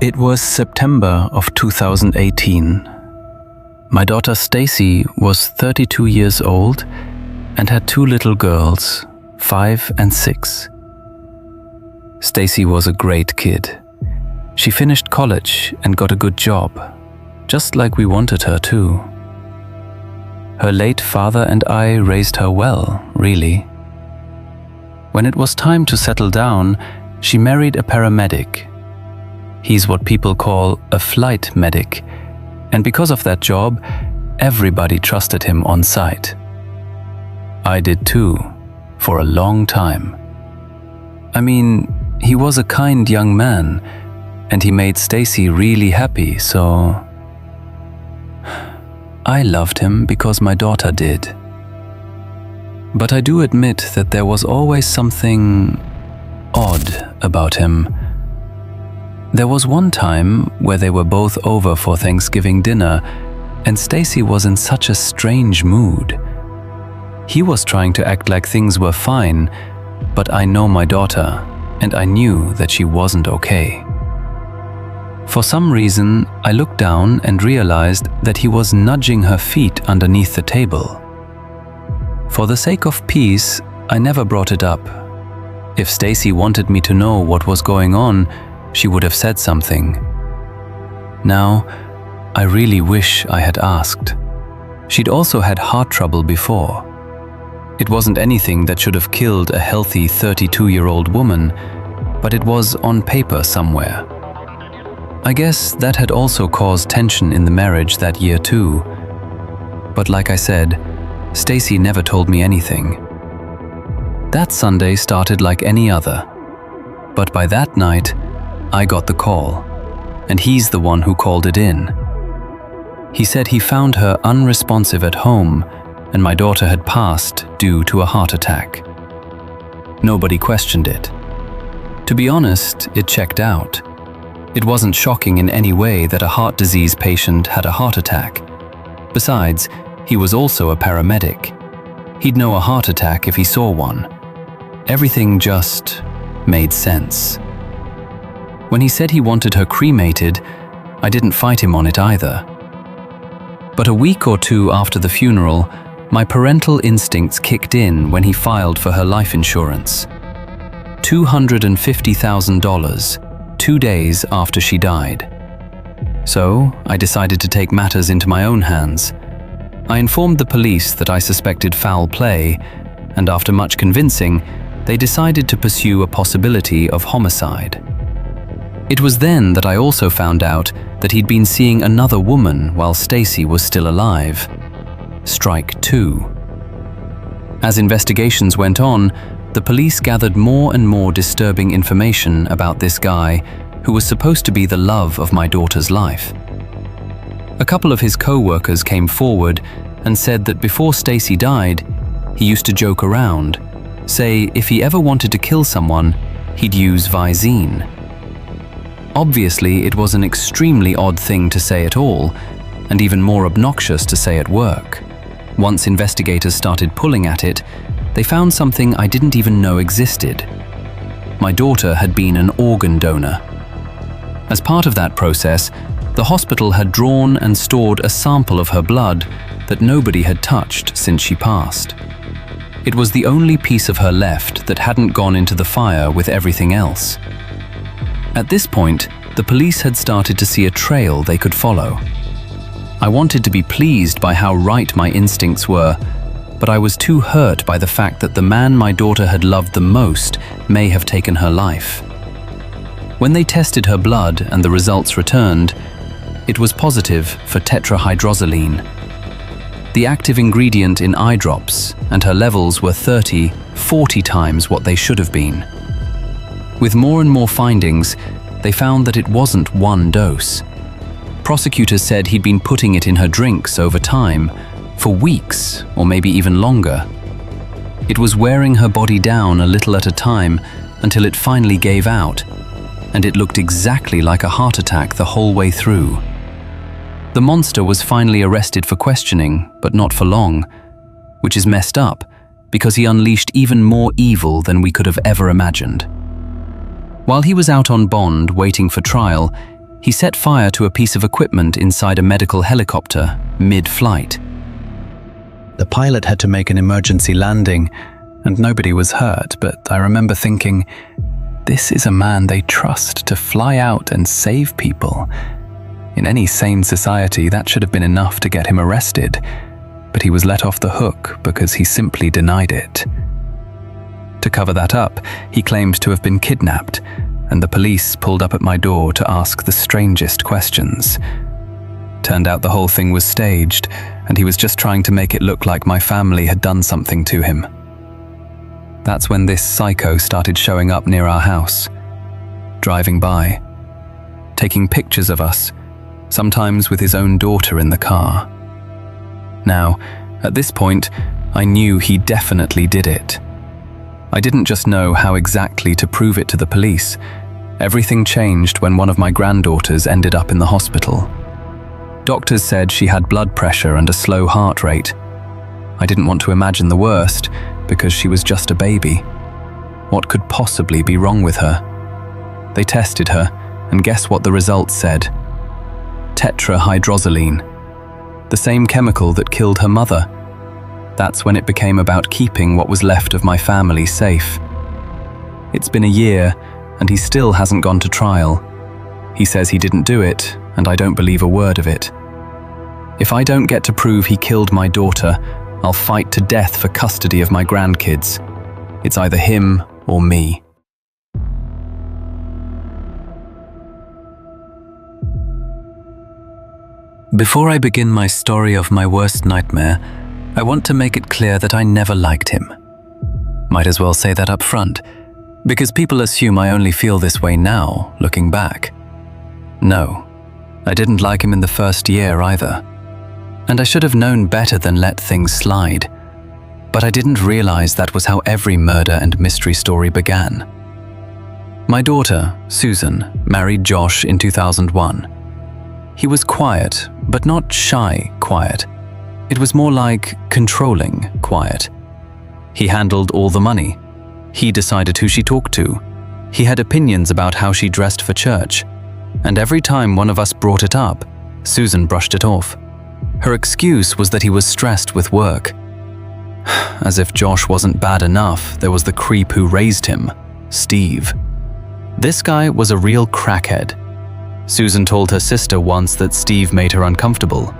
It was September of 2018. My daughter Stacy was 32 years old and had two little girls, 5 and 6. Stacy was a great kid. She finished college and got a good job, just like we wanted her to. Her late father and I raised her well, really. When it was time to settle down, she married a paramedic. He's what people call a flight medic, and because of that job, everybody trusted him on site. I did too, for a long time. I mean, he was a kind young man, and he made Stacy really happy, so I loved him because my daughter did. But I do admit that there was always something odd about him. There was one time where they were both over for Thanksgiving dinner, and Stacy was in such a strange mood. He was trying to act like things were fine, but I know my daughter, and I knew that she wasn't okay. For some reason, I looked down and realized that he was nudging her feet underneath the table. For the sake of peace, I never brought it up. If Stacy wanted me to know what was going on, she would have said something. Now, I really wish I had asked. She'd also had heart trouble before. It wasn't anything that should have killed a healthy 32-year-old woman, but it was on paper somewhere. I guess that had also caused tension in the marriage that year too. But like I said, Stacy never told me anything. That Sunday started like any other, but by that night, I got the call, and he's the one who called it in. He said he found her unresponsive at home, and my daughter had passed due to a heart attack. Nobody questioned it. To be honest, it checked out. It wasn't shocking in any way that a heart disease patient had a heart attack. Besides, he was also a paramedic. He'd know a heart attack if he saw one. Everything just made sense. When he said he wanted her cremated, I didn't fight him on it either. But a week or two after the funeral, my parental instincts kicked in when he filed for her life insurance. $250,000, 2 days after she died. So, I decided to take matters into my own hands. I informed the police that I suspected foul play, and after much convincing, they decided to pursue a possibility of homicide. It was then that I also found out that he'd been seeing another woman while Stacy was still alive. Strike 2. As investigations went on, the police gathered more and more disturbing information about this guy who was supposed to be the love of my daughter's life. A couple of his co-workers came forward and said that before Stacy died, he used to joke around, say if he ever wanted to kill someone, he'd use Visine. Obviously, it was an extremely odd thing to say at all, and even more obnoxious to say at work. Once investigators started pulling at it, they found something I didn't even know existed. My daughter had been an organ donor. As part of that process, the hospital had drawn and stored a sample of her blood that nobody had touched since she passed. It was the only piece of her left that hadn't gone into the fire with everything else. At this point, the police had started to see a trail they could follow. I wanted to be pleased by how right my instincts were, but I was too hurt by the fact that the man my daughter had loved the most may have taken her life. When they tested her blood and the results returned, it was positive for tetrahydrozoline, the active ingredient in eye drops, and her levels were 40 times what they should have been. With more and more findings, they found that it wasn't one dose. Prosecutors said he'd been putting it in her drinks over time, for weeks or maybe even longer. It was wearing her body down a little at a time until it finally gave out, and it looked exactly like a heart attack the whole way through. The monster was finally arrested for questioning, but not for long, which is messed up because he unleashed even more evil than we could have ever imagined. While he was out on bond waiting for trial, He set fire to a piece of equipment inside a medical helicopter mid-flight. The pilot had to make an emergency landing, and nobody was hurt, but I remember thinking, this is a man they trust to fly out and save people. In any sane society, that should have been enough to get him arrested, but he was let off the hook because he simply denied it. To cover that up, he claimed to have been kidnapped, and the police pulled up at my door to ask the strangest questions. Turned out the whole thing was staged, and he was just trying to make it look like my family had done something to him. That's when this psycho started showing up near our house, driving by, taking pictures of us, sometimes with his own daughter in the car. Now, at this point, I knew he definitely did it. I didn't just know how exactly to prove it to the police. Everything changed when one of my granddaughters ended up in the hospital. Doctors said she had blood pressure and a slow heart rate. I didn't want to imagine the worst, because she was just a baby. What could possibly be wrong with her? They tested her, and guess what the results said? Tetrahydrozoline, the same chemical that killed her mother. That's when it became about keeping what was left of my family safe. It's been a year, and he still hasn't gone to trial. He says he didn't do it, and I don't believe a word of it. If I don't get to prove he killed my daughter, I'll fight to death for custody of my grandkids. It's either him or me. Before I begin my story of my worst nightmare, I want to make it clear that I never liked him. Might as well say that up front, because people assume I only feel this way now, looking back. No, I didn't like him in the first year either. And I should have known better than let things slide. But I didn't realize that was how every murder and mystery story began. My daughter, Susan, married Josh in 2001. He was quiet, but not shy quiet. It was more like controlling quiet. He handled all the money. He decided who she talked to. He had opinions about how she dressed for church. And every time one of us brought it up, Susan brushed it off. Her excuse was that he was stressed with work. As if Josh wasn't bad enough, there was the creep who raised him, Steve. This guy was a real crackhead. Susan told her sister once that Steve made her uncomfortable.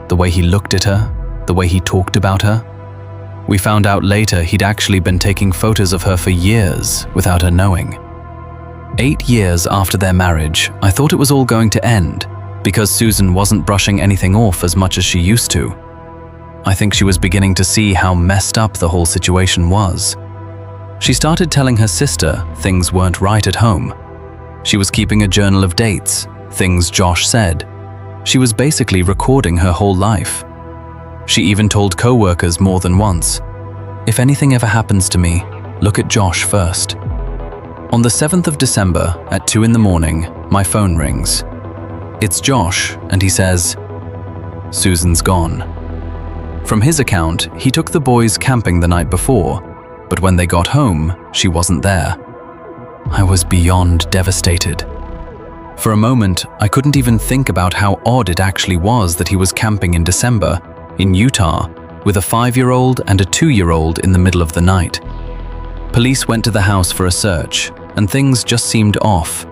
The way he looked at her, the way he talked about her. We found out later he'd actually been taking photos of her for years without her knowing. 8 years after their marriage, I thought it was all going to end, because Susan wasn't brushing anything off as much as she used to. I think she was beginning to see how messed up the whole situation was. She started telling her sister things weren't right at home. She was keeping a journal of dates, things Josh said. She was basically recording her whole life. She even told co-workers more than once, "If anything ever happens to me, look at Josh first." On the 7th of December at 2 in the morning, my phone rings. It's Josh, and he says, "Susan's gone." From his account, he took the boys camping the night before, but when they got home, she wasn't there. I was beyond devastated. For a moment, I couldn't even think about how odd it actually was that he was camping in December, in Utah, with a 5-year-old and a 2-year-old in the middle of the night. Police went to the house for a search, and things just seemed off.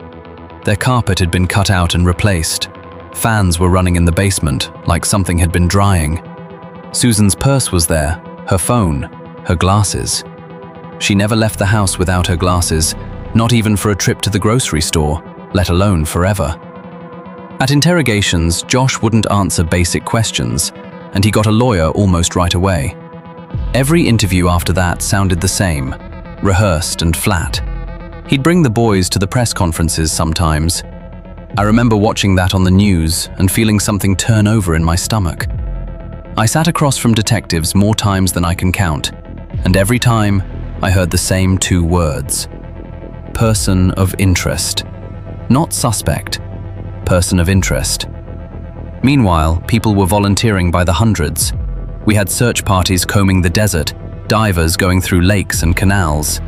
Their carpet had been cut out and replaced. Fans were running in the basement, like something had been drying. Susan's purse was there, her phone, her glasses. She never left the house without her glasses, not even for a trip to the grocery store, let alone forever. At interrogations, Josh wouldn't answer basic questions, and he got a lawyer almost right away. Every interview after that sounded the same, rehearsed and flat. He'd bring the boys to the press conferences sometimes. I remember watching that on the news and feeling something turn over in my stomach. I sat across from detectives more times than I can count, and every time I heard the same 2 words. Person of interest. Not suspect. Person of interest. Meanwhile, people were volunteering by the hundreds. We had search parties combing the desert, divers going through lakes and canals.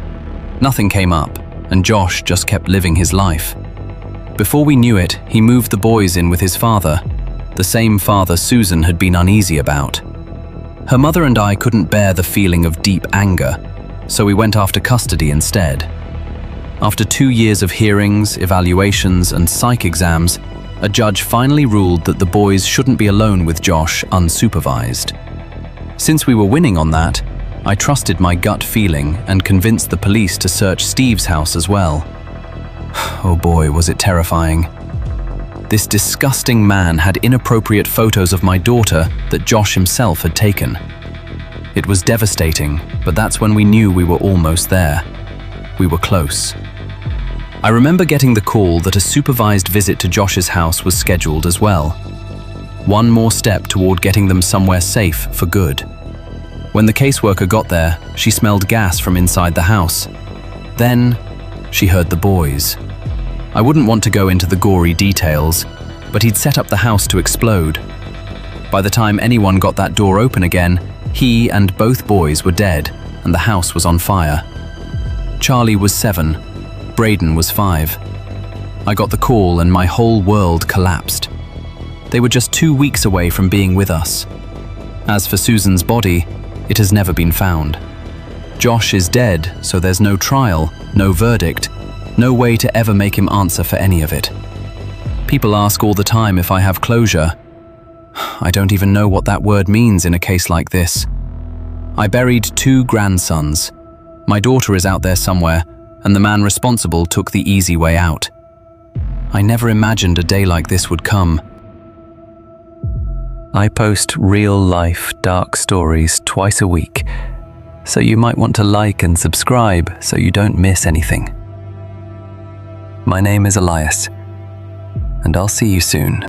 Nothing came up, and Josh just kept living his life. Before we knew it, he moved the boys in with his father, the same father Susan had been uneasy about. Her mother and I couldn't bear the feeling of deep anger, so we went after custody instead. After 2 years of hearings, evaluations, and psych exams, a judge finally ruled that the boys shouldn't be alone with Josh unsupervised. Since we were winning on that, I trusted my gut feeling and convinced the police to search Steve's house as well. Oh boy, was it terrifying. This disgusting man had inappropriate photos of my daughter that Josh himself had taken. It was devastating, but that's when we knew we were almost there. We were close. I remember getting the call that a supervised visit to Josh's house was scheduled as well. One more step toward getting them somewhere safe for good. When the caseworker got there, she smelled gas from inside the house. Then, she heard the boys. I wouldn't want to go into the gory details, but he'd set up the house to explode. By the time anyone got that door open again, he and both boys were dead, and the house was on fire. Charlie was 7, Braden was 5. I got the call and my whole world collapsed. They were just 2 weeks away from being with us. As for Susan's body, it has never been found. Josh is dead, so there's no trial, no verdict, no way to ever make him answer for any of it. People ask all the time if I have closure. I don't even know what that word means in a case like this. I buried 2 grandsons. My daughter is out there somewhere, and the man responsible took the easy way out. I never imagined a day like this would come. I post real-life dark stories twice a week, so you might want to like and subscribe so you don't miss anything. My name is Elias, and I'll see you soon.